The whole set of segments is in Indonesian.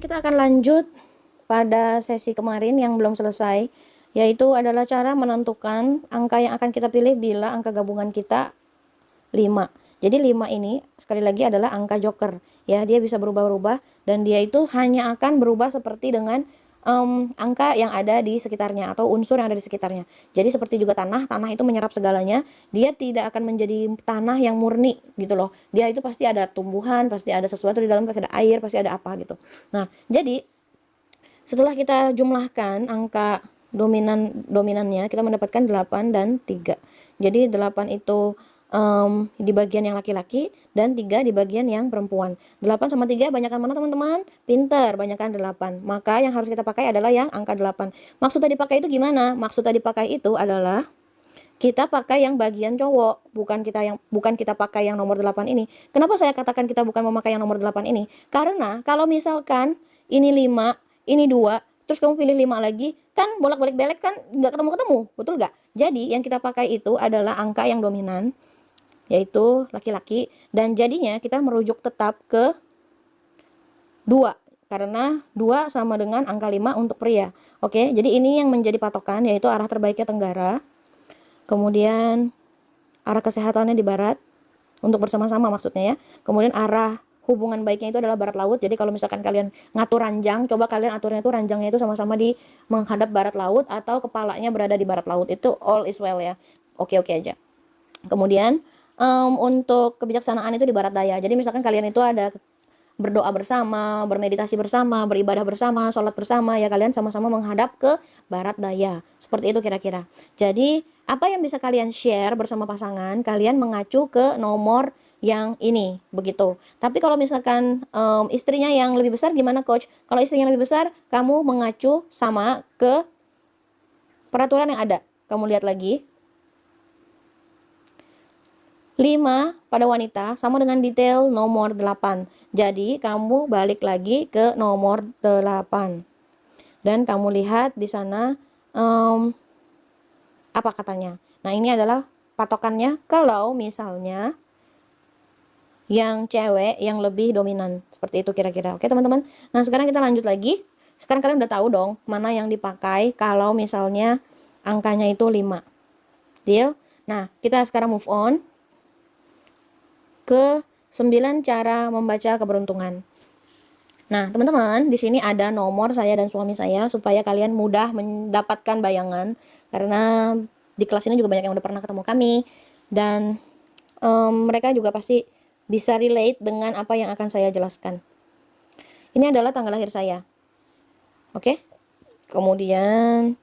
kita akan lanjut pada sesi kemarin yang belum selesai, yaitu adalah cara menentukan angka yang akan kita pilih bila angka gabungan kita 5. Jadi 5 ini sekali lagi adalah angka joker. Ya, dia bisa berubah-ubah dan dia itu hanya akan berubah seperti dengan angka yang ada di sekitarnya atau unsur yang ada di sekitarnya. Jadi seperti juga tanah itu menyerap segalanya. Dia tidak akan menjadi tanah yang murni gitu loh. Dia itu pasti ada tumbuhan, pasti ada sesuatu di dalam, pasti ada air, pasti ada apa gitu. Nah, jadi setelah kita jumlahkan angka dominannya, kita mendapatkan 8 dan 3. Jadi 8 itu di bagian yang laki-laki dan 3 di bagian yang perempuan. 8 sama 3 banyakan mana teman-teman? Pinter, banyakan 8. Maka yang harus kita pakai adalah yang angka 8. Maksud tadi pakai itu gimana? Maksud tadi pakai itu adalah kita pakai yang bagian cowok, bukan kita pakai yang nomor 8 ini. Kenapa saya katakan kita bukan memakai yang nomor 8 ini? Karena kalau misalkan ini 5, ini 2, terus kamu pilih 5 lagi, kan bolak-balik belek kan nggak ketemu-ketemu, betul nggak? Jadi yang kita pakai itu adalah angka yang dominan, yaitu laki-laki, dan jadinya kita merujuk tetap ke 2 karena 2 sama dengan angka 5 untuk pria. Oke, jadi ini yang menjadi patokan, yaitu arah terbaiknya tenggara, kemudian arah kesehatannya di barat untuk bersama-sama maksudnya ya. Kemudian arah hubungan baiknya itu adalah barat laut. Jadi kalau misalkan kalian ngatur ranjang, coba kalian aturnya itu ranjangnya itu sama-sama di menghadap barat laut atau kepalanya berada di barat laut. Itu all is well ya. Oke-oke aja. Kemudian untuk kebijaksanaan itu di barat daya. Jadi misalkan kalian itu ada berdoa bersama, bermeditasi bersama, beribadah bersama, sholat bersama, ya kalian sama-sama menghadap ke barat daya. Seperti itu kira-kira. Jadi apa yang bisa kalian share bersama pasangan, kalian mengacu ke nomor yang ini, begitu. Tapi kalau misalkan istrinya yang lebih besar gimana coach? Kalau istrinya lebih besar, kamu mengacu sama ke peraturan yang ada. Kamu lihat lagi. 5 pada wanita sama dengan detail nomor 8. Jadi kamu balik lagi ke nomor 8. Dan kamu lihat di sana apa katanya. Nah, ini adalah patokannya kalau misalnya yang cewek yang lebih dominan. Seperti itu kira-kira. Oke, teman-teman. Nah, sekarang kita lanjut lagi. Sekarang kalian udah tahu dong mana yang dipakai kalau misalnya angkanya itu 5. Deal? Nah, kita sekarang move on ke 9 cara membaca keberuntungan. Nah, teman-teman, di sini ada nomor saya dan suami saya supaya kalian mudah mendapatkan bayangan karena di kelas ini juga banyak yang udah pernah ketemu kami dan mereka juga pasti bisa relate dengan apa yang akan saya jelaskan. Ini adalah tanggal lahir saya. Oke? Kemudian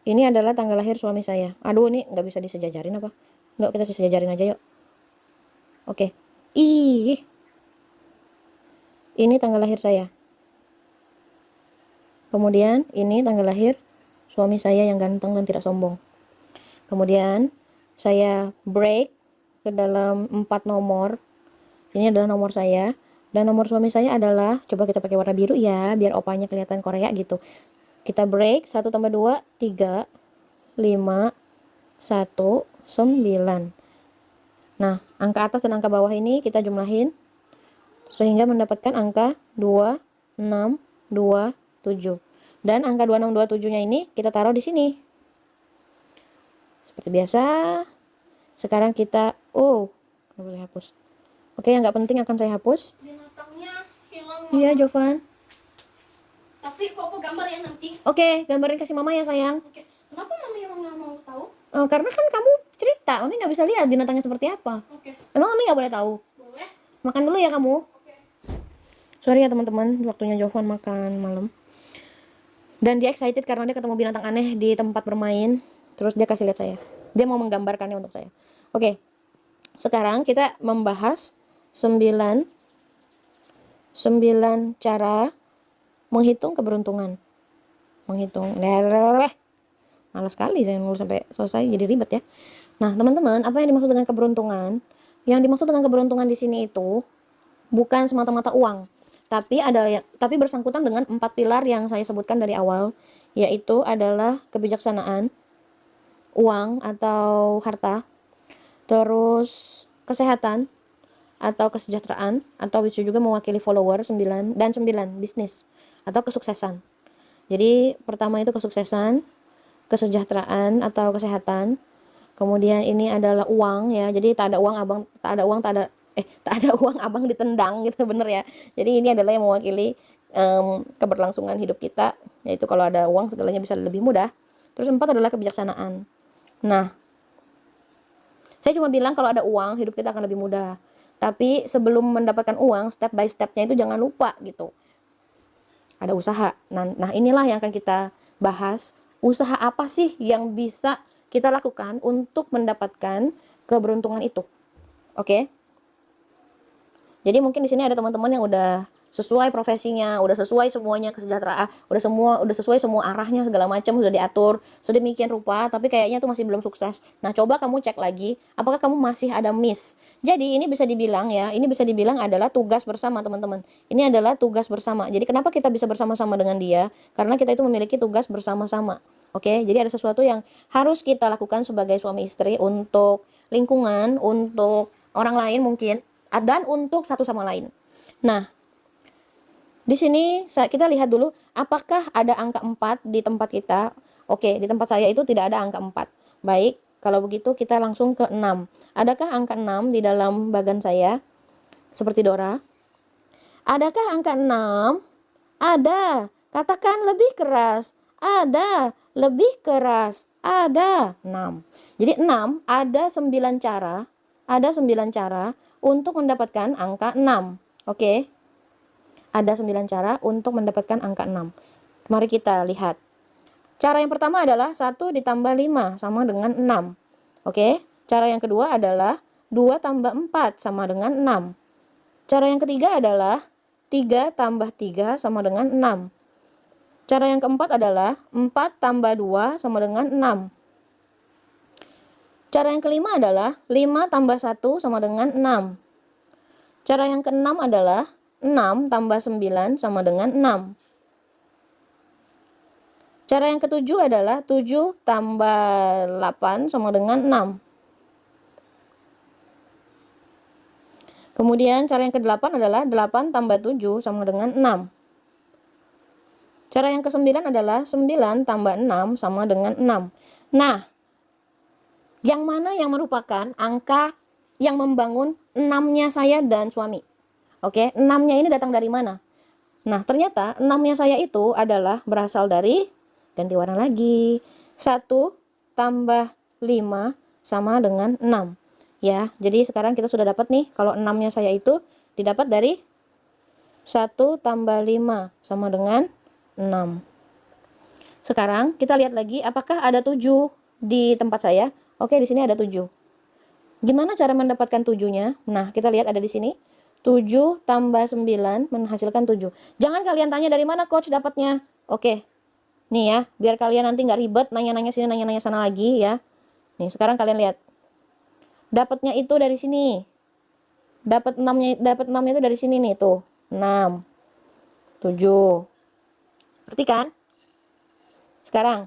ini adalah tanggal lahir suami saya. Aduh, ini nggak bisa disejajarin apa? Nggak, kita sejajarin aja yuk. Oke. Ih, ini tanggal lahir saya. Kemudian ini tanggal lahir suami saya yang ganteng dan tidak sombong. Kemudian saya break ke dalam 4 nomor. Ini adalah nomor saya. Dan nomor suami saya adalah, coba kita pakai warna biru ya, biar opanya kelihatan Korea gitu. Kita break, 1 tambah 2, 3, 5, 1, 9. Nah, angka atas dan angka bawah ini kita jumlahin sehingga mendapatkan angka 2, 6, 2, 7. Dan angka 2627-nya ini kita taruh di sini. Seperti biasa. Sekarang kita, nggak boleh hapus. Oke, yang nggak penting akan saya hapus. Binatangnya hilang. Iya, Jovan. Tapi Popo gambar ya nanti. Oke, gambarin kasih mama ya sayang. Oke. Kenapa Mami yang nggak mau tahu? Karena kan kamu cerita, Mami nggak bisa lihat binatangnya seperti apa. Oke. Emang Mami nggak boleh tahu? Boleh. Makan dulu ya kamu. Oke. Sorry ya teman-teman, waktunya Jovan makan malam. Dan dia excited karena dia ketemu binatang aneh di tempat bermain. Terus dia kasih lihat saya. Dia mau menggambarkannya untuk saya. Oke. Sekarang kita membahas 9 cara menghitung keberuntungan. Menghitung. Malas sekali saya nulis sampai selesai, jadi ribet ya. Nah, teman-teman, apa yang dimaksud dengan keberuntungan? Yang dimaksud dengan keberuntungan di sini itu bukan semata-mata uang, tapi bersangkutan dengan 4 pilar yang saya sebutkan dari awal, yaitu adalah kebijaksanaan, uang atau harta, terus kesehatan atau kesejahteraan, atau bisa juga mewakili follower 9 bisnis atau kesuksesan. Jadi pertama itu kesuksesan, kesejahteraan atau kesehatan. Kemudian ini adalah uang ya. Jadi tak ada uang abang, tak ada uang abang ditendang gitu, bener ya. Jadi ini adalah yang mewakili keberlangsungan hidup kita, yaitu kalau ada uang segalanya bisa lebih mudah. Terus 4 adalah kebijaksanaan. Nah, saya cuma bilang kalau ada uang hidup kita akan lebih mudah. Tapi sebelum mendapatkan uang, step by stepnya itu jangan lupa gitu. Ada usaha. Nah, inilah yang akan kita bahas. Usaha apa sih yang bisa kita lakukan untuk mendapatkan keberuntungan itu? Oke? Jadi mungkin di sini ada teman-teman yang udah sesuai profesinya, udah sesuai semuanya kesejahteraan, udah sesuai semua arahnya segala macam sudah diatur sedemikian rupa, tapi kayaknya tuh masih belum sukses. Nah, coba kamu cek lagi, apakah kamu masih ada miss. Jadi ini bisa dibilang ya, ini bisa dibilang adalah tugas bersama teman-teman. Ini adalah tugas bersama. Jadi kenapa kita bisa bersama-sama dengan dia? Karena kita itu memiliki tugas bersama-sama. Oke, jadi ada sesuatu yang harus kita lakukan sebagai suami istri untuk lingkungan, untuk orang lain mungkin, dan untuk satu sama lain. Nah, di sini kita lihat dulu apakah ada angka 4 di tempat kita. Oke, di tempat saya itu tidak ada angka 4. Baik, kalau begitu kita langsung ke 6. Adakah angka 6 di dalam bagan saya? Seperti Dora. Adakah angka 6? Ada. Katakan lebih keras. Ada. Lebih keras. Ada. 6. Jadi 6 ada 9 cara. Ada 9 cara untuk mendapatkan angka 6. Oke. Ada 9 cara untuk mendapatkan angka 6. Mari kita lihat. Cara yang pertama adalah 1 ditambah 5 sama dengan 6. Oke. Cara yang kedua adalah 2 tambah 4 sama dengan 6. Cara yang ketiga adalah 3 tambah 3 sama dengan 6. Cara yang keempat adalah 4 tambah 2 sama dengan 6. Cara yang kelima adalah 5 tambah 1 sama dengan 6. Cara yang keenam adalah 6 tambah 9 sama dengan 6. Cara yang ketujuh adalah 7 tambah 8 sama dengan 6. Kemudian cara yang kedelapan adalah 8 tambah 7 sama dengan 6. Cara yang kesembilan adalah 9 tambah 6 sama dengan 6. Nah, yang mana yang merupakan angka yang membangun 6-nya saya dan suami? Oke, 6-nya ini datang dari mana? Nah, ternyata 6-nya saya itu adalah berasal dari, ganti warna lagi, 1 tambah 5 sama dengan 6. Ya, jadi sekarang kita sudah dapat nih, kalau 6-nya saya itu didapat dari 1 tambah 5 sama dengan 6. Sekarang kita lihat lagi, apakah ada 7 di tempat saya? Oke, di sini ada 7. Gimana cara mendapatkan 7-nya? Nah, kita lihat ada di sini. 7 tambah 9 menghasilkan 7. Jangan kalian tanya dari mana coach dapatnya. Oke. Nih ya, biar kalian nanti nggak ribet nanya-nanya sini, nanya-nanya sana lagi ya. Nih, sekarang kalian lihat. Dapatnya itu dari sini. Dapat 6-nya itu dari sini nih, tuh. 6. 7. Ngerti kan? Sekarang.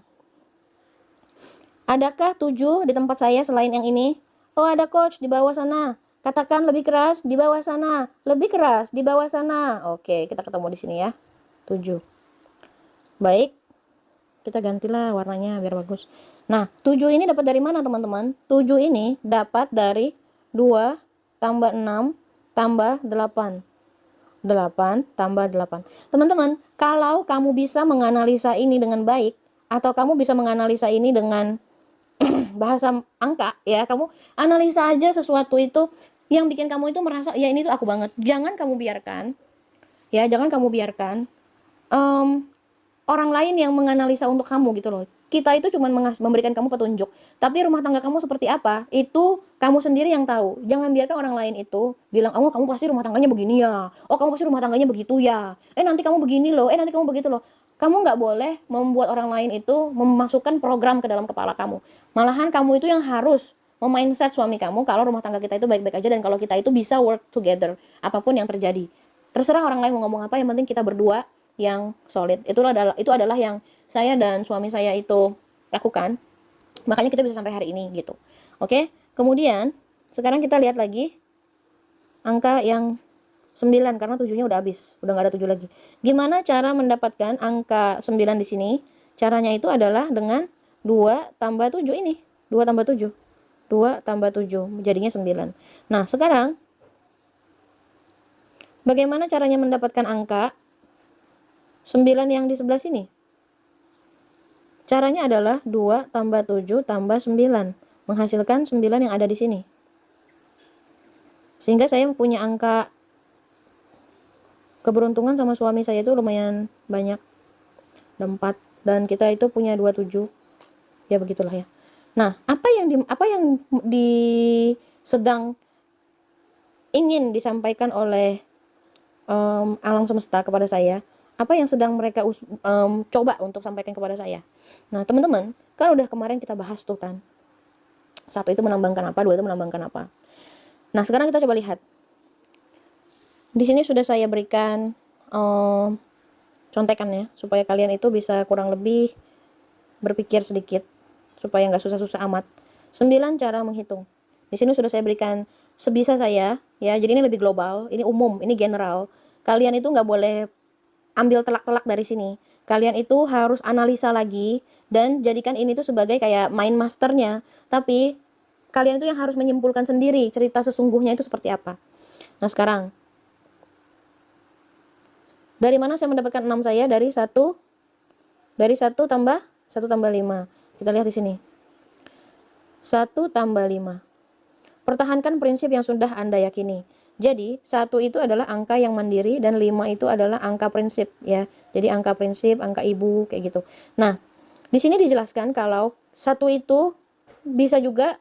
Adakah 7 di tempat saya selain yang ini? Oh, ada coach di bawah sana. Katakan lebih keras, di bawah sana. Lebih keras, di bawah sana. Oke, kita ketemu di sini ya. 7. Baik. Kita gantilah warnanya biar bagus. Nah, 7 ini dapat dari mana, teman-teman? 7 ini dapat dari 2 tambah 6 tambah 8. 8 tambah 8. Teman-teman, kalau kamu bisa menganalisa ini dengan baik, atau kamu bisa menganalisa ini dengan bahasa angka ya, kamu analisa aja sesuatu itu yang bikin kamu itu merasa ya ini tuh aku banget. Jangan kamu biarkan orang lain yang menganalisa untuk kamu gitu loh. Kita itu cuma memberikan kamu petunjuk, tapi rumah tangga kamu seperti apa itu kamu sendiri yang tahu. Jangan biarkan orang lain itu bilang, oh kamu pasti rumah tangganya begini ya, oh kamu pasti rumah tangganya begitu ya, nanti kamu begini loh, nanti kamu begitu loh. Kamu nggak boleh membuat orang lain itu memasukkan program ke dalam kepala kamu. Malahan kamu itu yang harus memindset suami kamu kalau rumah tangga kita itu baik-baik aja dan kalau kita itu bisa work together apapun yang terjadi. Terserah orang lain mau ngomong apa, yang penting kita berdua yang solid. Itu adalah yang saya dan suami saya itu lakukan. Makanya kita bisa sampai hari ini gitu. Oke? Kemudian sekarang kita lihat lagi angka yang 9 karena 7-nya udah habis, udah nggak ada 7 lagi. Gimana cara mendapatkan angka 9 di sini? Caranya itu adalah dengan 2 tambah 7 ini. 2 tambah 7. 2 tambah 7 jadinya 9. Nah, sekarang bagaimana caranya mendapatkan angka 9 yang di sebelah sini? Caranya adalah 2 tambah 7 tambah 9. Menghasilkan 9 yang ada di sini. Sehingga saya punya angka keberuntungan sama suami saya itu lumayan banyak. Ada 4. Dan kita itu punya 27. Ya begitulah ya. Nah, apa yang sedang ingin disampaikan oleh alam semesta kepada saya? Apa yang sedang mereka coba untuk sampaikan kepada saya? Nah, teman-teman, kan udah kemarin kita bahas tuh kan. 1 itu melambangkan apa, 2 itu melambangkan apa. Nah, sekarang kita coba lihat. Di sini sudah saya berikan contekan ya, supaya kalian itu bisa kurang lebih berpikir sedikit, supaya nggak susah-susah amat. 9 cara menghitung. Di sini sudah saya berikan sebisa saya, ya. Jadi ini lebih global, ini umum, ini general. Kalian itu nggak boleh ambil telak-telak dari sini. Kalian itu harus analisa lagi dan jadikan ini tuh sebagai kayak main masternya. Tapi kalian itu yang harus menyimpulkan sendiri cerita sesungguhnya itu seperti apa. Nah, sekarang dari mana saya mendapatkan 6 saya? Dari 1 tambah 1 tambah 5. Kita lihat di sini. 1 tambah 5. Pertahankan prinsip yang sudah Anda yakini. Jadi, 1 itu adalah angka yang mandiri dan 5 itu adalah angka prinsip ya. Jadi angka prinsip, angka ibu kayak gitu. Nah, di sini dijelaskan kalau 1 itu bisa juga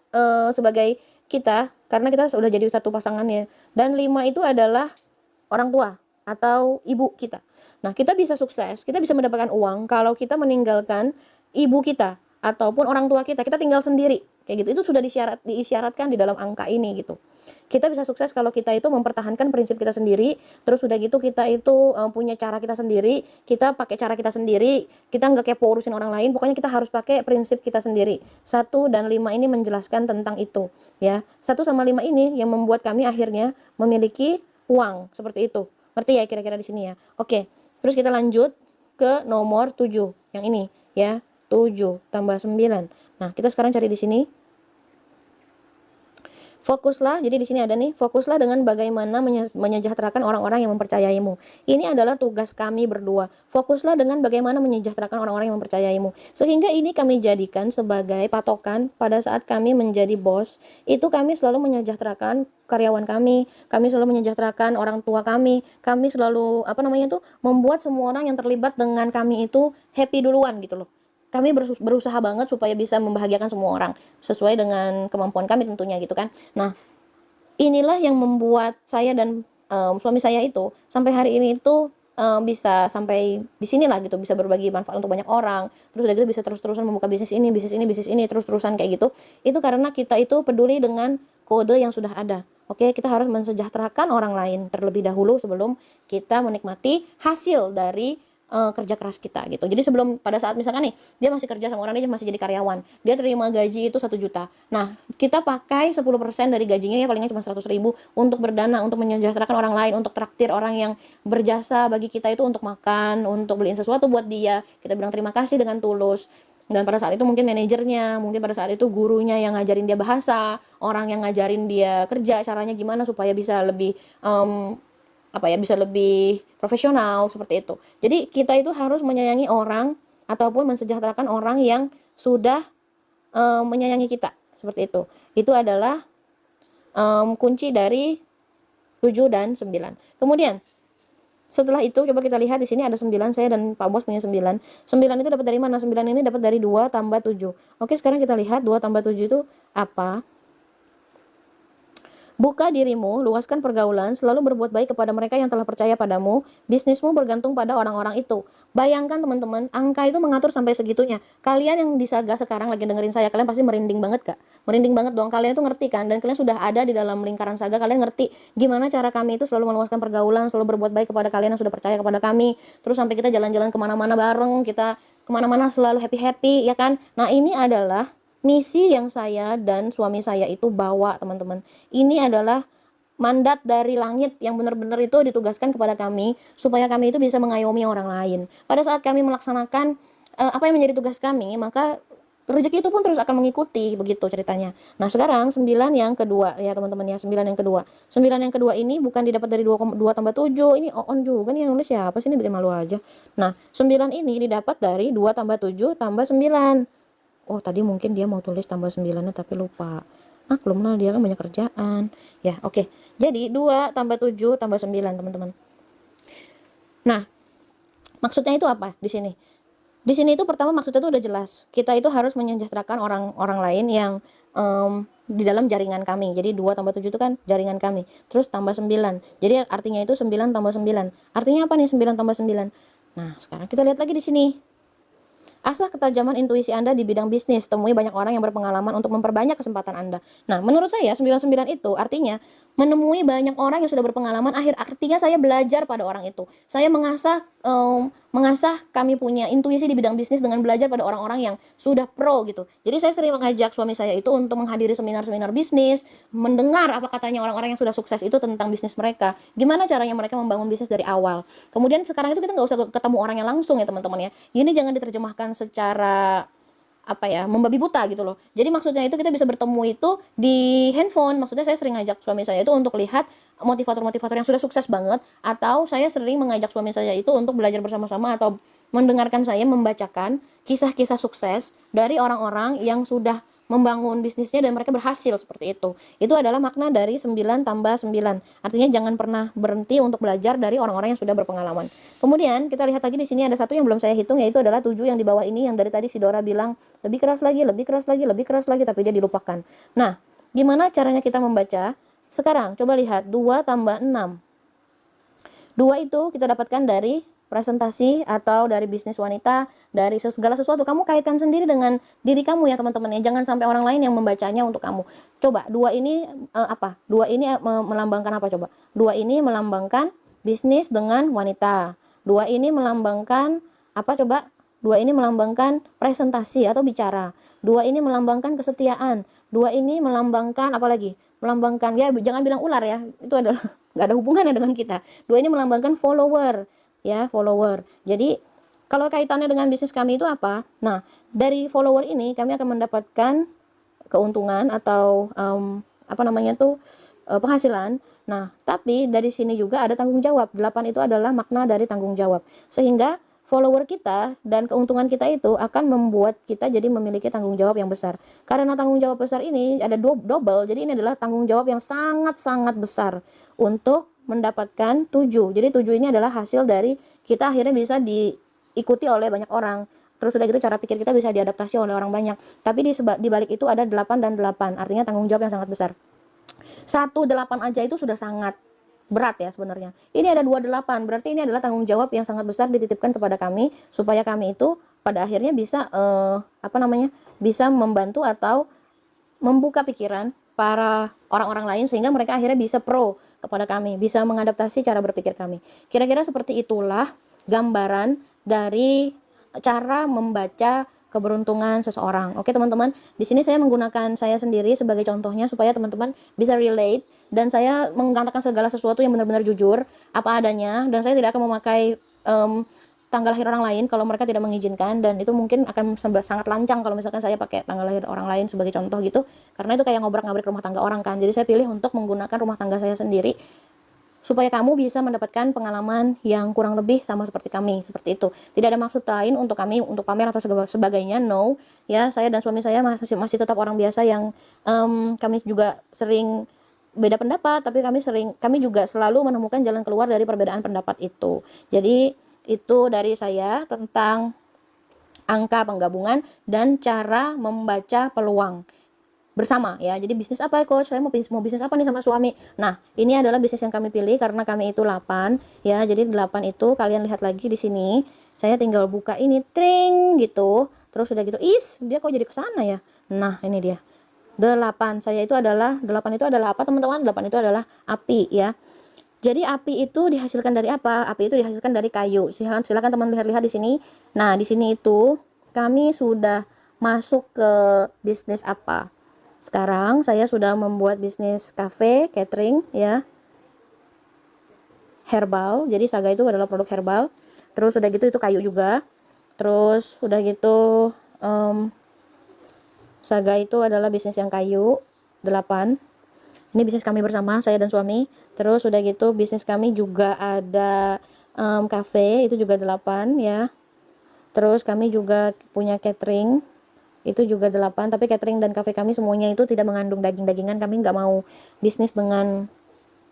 sebagai kita karena kita sudah jadi satu pasangan ya. Dan 5 itu adalah orang tua atau ibu kita. Nah, kita bisa sukses, kita bisa mendapatkan uang kalau kita meninggalkan ibu kita ataupun orang tua kita tinggal sendiri. Kayak gitu. Itu sudah diisyaratkan di dalam angka ini gitu. Kita bisa sukses kalau kita itu mempertahankan prinsip kita sendiri, terus udah gitu kita itu punya cara kita sendiri, kita pakai cara kita sendiri, kita nggak kepo urusin orang lain, pokoknya kita harus pakai prinsip kita sendiri. 1 dan 5 ini menjelaskan tentang itu ya. 1 sama 5 ini yang membuat kami akhirnya memiliki uang seperti itu. Ngerti ya kira-kira di sini ya. Oke, terus kita lanjut ke nomor 7 yang ini ya. 7 tambah 9. Nah, kita sekarang cari di sini. Fokuslah, jadi di sini ada nih, fokuslah dengan bagaimana menyejahterakan orang-orang yang mempercayaimu. Ini adalah tugas kami berdua. Fokuslah dengan bagaimana menyejahterakan orang-orang yang mempercayaimu. Sehingga ini kami jadikan sebagai patokan pada saat kami menjadi bos. Itu kami selalu menyejahterakan karyawan kami selalu menyejahterakan orang tua kami selalu membuat semua orang yang terlibat dengan kami itu happy duluan gitu loh. Kami berusaha banget supaya bisa membahagiakan semua orang sesuai dengan kemampuan kami tentunya gitu kan. Nah, inilah yang membuat saya dan suami saya itu sampai hari ini itu bisa sampai di sinilah gitu, bisa berbagi manfaat untuk banyak orang. Terus udah gitu bisa terus-terusan membuka bisnis ini, terus-terusan kayak gitu. Itu karena kita itu peduli dengan kode yang sudah ada. Oke, kita harus mensejahterakan orang lain terlebih dahulu sebelum kita menikmati hasil dari kerja keras kita gitu. Jadi sebelum pada saat misalkan nih dia masih kerja sama orang, dia masih jadi karyawan, dia terima gaji itu 1 juta. Nah, kita pakai 10% dari gajinya ya palingnya cuma 100.000 untuk berdana, untuk menyejahterakan orang lain, untuk traktir orang yang berjasa bagi kita itu, untuk makan, untuk beliin sesuatu buat dia. Kita bilang terima kasih dengan tulus. Dan pada saat itu mungkin manajernya, mungkin pada saat itu gurunya yang ngajarin dia bahasa, orang yang ngajarin dia kerja, caranya gimana supaya bisa lebih bisa lebih profesional seperti itu. Jadi kita itu harus menyayangi orang ataupun mensejahterakan orang yang sudah menyayangi kita seperti itu. Itu adalah kunci dari 7 dan 9. Kemudian setelah itu coba kita lihat di sini ada 9, saya dan Pak Bos punya 9. 9 itu dapat dari mana? 9 ini dapat dari 2 tambah 7. Oke, sekarang kita lihat 2 tambah 7 itu apa? Buka dirimu, luaskan pergaulan, selalu berbuat baik kepada mereka yang telah percaya padamu. Bisnismu bergantung pada orang-orang itu. Bayangkan teman-teman, angka itu mengatur sampai segitunya. Kalian yang di Saga sekarang lagi dengerin saya, kalian pasti merinding banget gak? Merinding banget dong, kalian itu ngerti kan? Dan kalian sudah ada di dalam lingkaran Saga, kalian ngerti gimana cara kami itu selalu meluaskan pergaulan, selalu berbuat baik kepada kalian yang sudah percaya kepada kami. Terus sampai kita jalan-jalan kemana-mana bareng, kita kemana-mana selalu happy-happy, ya kan? Nah, ini adalah misi yang saya dan suami saya itu bawa, teman-teman. Ini adalah mandat dari langit yang benar-benar itu ditugaskan kepada kami supaya kami itu bisa mengayomi orang lain. Pada saat kami melaksanakan apa yang menjadi tugas kami, maka rezeki itu pun terus akan mengikuti, begitu ceritanya. Nah, sekarang 9 yang kedua ya teman-teman ya, 9 yang kedua. 9 yang kedua ini bukan didapat dari 2 tambah 7, ini on juga nih yang nulis siapa sih, ini bikin malu aja. Nah, 9 ini didapat dari 2 tambah 7 tambah 9. Oh, tadi mungkin dia mau tulis tambah 9-nya tapi lupa. Belum lah, dia kan banyak kerjaan. Ya, oke. Jadi 2 tambah 7 tambah 9, teman-teman. Nah, maksudnya itu apa di sini? Di sini itu pertama maksudnya itu udah jelas. Kita itu harus menyejahterakan orang-orang lain yang di dalam jaringan kami. Jadi 2 tambah 7 itu kan jaringan kami. Terus tambah 9. Jadi artinya itu 9 tambah 9. Artinya apa nih 9 tambah 9? Nah, sekarang kita lihat lagi di sini. Asah ketajaman intuisi Anda di bidang bisnis. Temui banyak orang yang berpengalaman untuk memperbanyak kesempatan Anda. Nah, menurut saya 99 itu artinya menemui banyak orang yang sudah berpengalaman. Artinya saya belajar pada orang itu. Saya mengasah kami punya intuisi di bidang bisnis dengan belajar pada orang-orang yang sudah pro gitu. Jadi saya sering mengajak suami saya itu untuk menghadiri seminar-seminar bisnis, mendengar apa katanya orang-orang yang sudah sukses itu tentang bisnis mereka. Gimana caranya mereka membangun bisnis dari awal. Kemudian sekarang itu kita nggak usah ketemu orangnya langsung ya teman-teman ya. Ini jangan diterjemahkan secara apa ya, membabi buta gitu loh. Jadi maksudnya itu kita bisa bertemu itu di handphone. Maksudnya saya sering ngajak suami saya itu untuk lihat motivator-motivator yang sudah sukses banget, atau saya sering mengajak suami saya itu untuk belajar bersama-sama atau mendengarkan saya membacakan kisah-kisah sukses dari orang-orang yang sudah membangun bisnisnya dan mereka berhasil seperti itu. Itu adalah makna dari 9 tambah 9. Artinya jangan pernah berhenti untuk belajar dari orang-orang yang sudah berpengalaman. Kemudian kita lihat lagi di sini ada satu yang belum saya hitung, yaitu adalah 7 yang di bawah ini, yang dari tadi si Dora bilang lebih keras lagi, lebih keras lagi, lebih keras lagi, tapi dia dilupakan. Nah, gimana caranya kita membaca? Sekarang coba lihat 2 tambah 6. 2 itu kita dapatkan dari presentasi atau dari bisnis wanita, dari segala sesuatu. Kamu kaitkan sendiri dengan diri kamu ya teman-teman ya. Jangan sampai orang lain yang membacanya untuk kamu. Coba 2 ini apa? 2 ini melambangkan apa coba? 2 ini melambangkan bisnis dengan wanita. 2 ini melambangkan apa coba? 2 ini melambangkan presentasi atau bicara. 2 ini melambangkan kesetiaan. 2 ini melambangkan apa lagi? Melambangkan, ya jangan bilang ular ya. Itu adalah nggak ada hubungannya dengan kita. 2 ini melambangkan follower. Ya, follower. Jadi kalau kaitannya dengan bisnis kami itu apa? Nah, dari follower ini kami akan mendapatkan keuntungan atau apa namanya tuh penghasilan. Nah, tapi dari sini juga ada tanggung jawab. 8 itu adalah makna dari tanggung jawab. Sehingga follower kita dan keuntungan kita itu akan membuat kita jadi memiliki tanggung jawab yang besar. Karena tanggung jawab besar ini ada double, jadi ini adalah tanggung jawab yang sangat-sangat besar untuk mendapatkan 7. Jadi 7 ini adalah hasil dari kita akhirnya bisa diikuti oleh banyak orang. Terus udah gitu cara pikir kita bisa diadaptasi oleh orang banyak. Tapi di balik itu ada 8 dan 8. Artinya tanggung jawab yang sangat besar. 1/8 aja itu sudah sangat berat ya sebenarnya. Ini ada 2/8, berarti ini adalah tanggung jawab yang sangat besar dititipkan kepada kami supaya kami itu pada akhirnya bisa bisa membantu atau membuka pikiran para orang-orang lain sehingga mereka akhirnya bisa pro kepada kami, bisa mengadaptasi cara berpikir kami. Kira-kira seperti itulah gambaran dari cara membaca keberuntungan seseorang. Oke teman-teman, di sini saya menggunakan saya sendiri sebagai contohnya supaya teman-teman bisa relate, dan saya mengatakan segala sesuatu yang benar-benar jujur apa adanya, dan saya tidak akan memakai tanggal lahir orang lain kalau mereka tidak mengizinkan, dan itu mungkin akan sangat lancang kalau misalkan saya pakai tanggal lahir orang lain sebagai contoh gitu, karena itu kayak ngobrak-ngabrik rumah tangga orang kan. Jadi saya pilih untuk menggunakan rumah tangga saya sendiri supaya kamu bisa mendapatkan pengalaman yang kurang lebih sama seperti kami, seperti itu. Tidak ada maksud lain untuk kami untuk pamer atau sebagainya, no. Ya, saya dan suami saya masih tetap orang biasa yang kami juga sering beda pendapat, tapi kami juga selalu menemukan jalan keluar dari perbedaan pendapat itu. Jadi itu dari saya tentang angka penggabungan dan cara membaca peluang bersama ya. Jadi bisnis apa coach? Saya mau bisnis apa nih sama suami. Nah, ini adalah bisnis yang kami pilih karena kami itu 8 ya. Jadi 8 itu kalian lihat lagi di sini. Saya tinggal buka ini tring gitu. Terus udah gitu, dia kok jadi ke sana ya. Nah, ini dia. 8 saya itu adalah 8 itu adalah apa teman-teman? 8 itu adalah api ya. Jadi api itu dihasilkan dari apa? Api itu dihasilkan dari kayu. Silakan teman lihat-lihat di sini. Nah, di sini itu kami sudah masuk ke bisnis apa? Sekarang saya sudah membuat bisnis cafe, catering ya. herbal. Jadi Saga itu adalah produk herbal. Terus udah gitu itu kayu juga. Terus udah gitu Saga itu adalah bisnis yang kayu 8. Ini bisnis kami bersama, saya dan suami. Terus udah gitu bisnis kami juga ada cafe, itu juga 8 ya. Terus kami juga punya catering, itu juga 8. Tapi catering dan cafe kami semuanya itu tidak mengandung daging-dagingan. Kami nggak mau bisnis dengan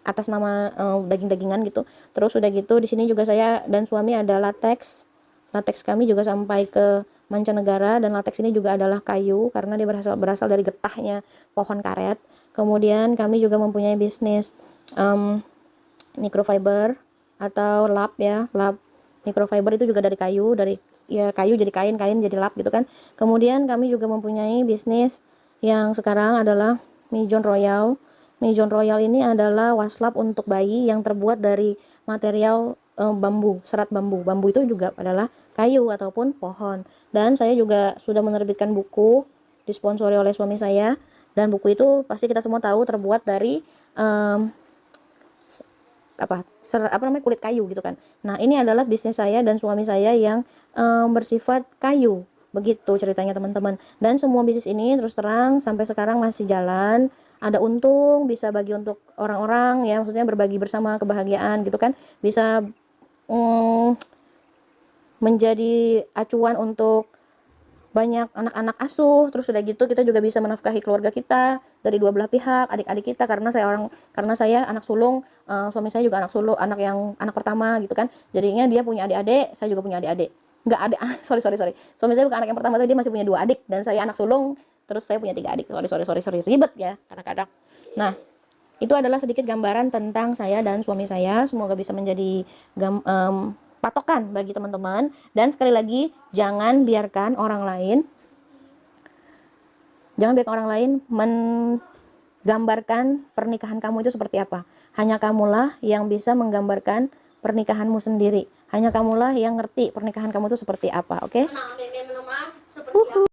atas nama daging-dagingan gitu. Terus udah gitu di sini juga saya dan suami ada latex. Latex kami juga sampai ke mancanegara, dan latex ini juga adalah kayu karena dia berasal dari getahnya pohon karet. Kemudian kami juga mempunyai bisnis microfiber atau lap ya. Lap microfiber itu juga dari kayu, dari ya kayu jadi kain, kain jadi lap gitu kan. Kemudian kami juga mempunyai bisnis yang sekarang adalah Mijon Royal. Mijon Royal ini adalah waslap untuk bayi yang terbuat dari material bambu, serat bambu. Bambu itu juga adalah kayu ataupun pohon. Dan saya juga sudah menerbitkan buku disponsori oleh suami saya, dan buku itu pasti kita semua tahu terbuat dari apa namanya, kulit kayu gitu kan. Nah, ini adalah bisnis saya dan suami saya yang bersifat kayu. Begitu ceritanya teman-teman. Dan semua bisnis ini terus terang sampai sekarang masih jalan. Ada untung, bisa bagi untuk orang-orang ya, maksudnya berbagi bersama kebahagiaan gitu kan. Bisa menjadi acuan untuk banyak anak-anak asuh. Terus udah gitu kita juga bisa menafkahi keluarga kita dari dua belah pihak, adik-adik kita, karena saya anak sulung, suami saya juga anak sulung, anak pertama gitu kan. Jadinya dia punya adik-adik, saya juga punya adik-adik. Enggak ada, sorry. Suami saya bukan anak yang pertama, tapi dia masih punya 2 adik, dan saya anak sulung, terus saya punya 3 adik. Sorry, ribet ya kadang-kadang. Nah, itu adalah sedikit gambaran tentang saya dan suami saya. Semoga bisa menjadi patokan bagi teman-teman. Dan sekali lagi, jangan biarkan orang lain menggambarkan pernikahan kamu itu seperti apa. Hanya kamulah yang bisa menggambarkan pernikahanmu sendiri. Hanya kamulah yang ngerti pernikahan kamu itu seperti apa, oke? Nah, maaf seperti apa?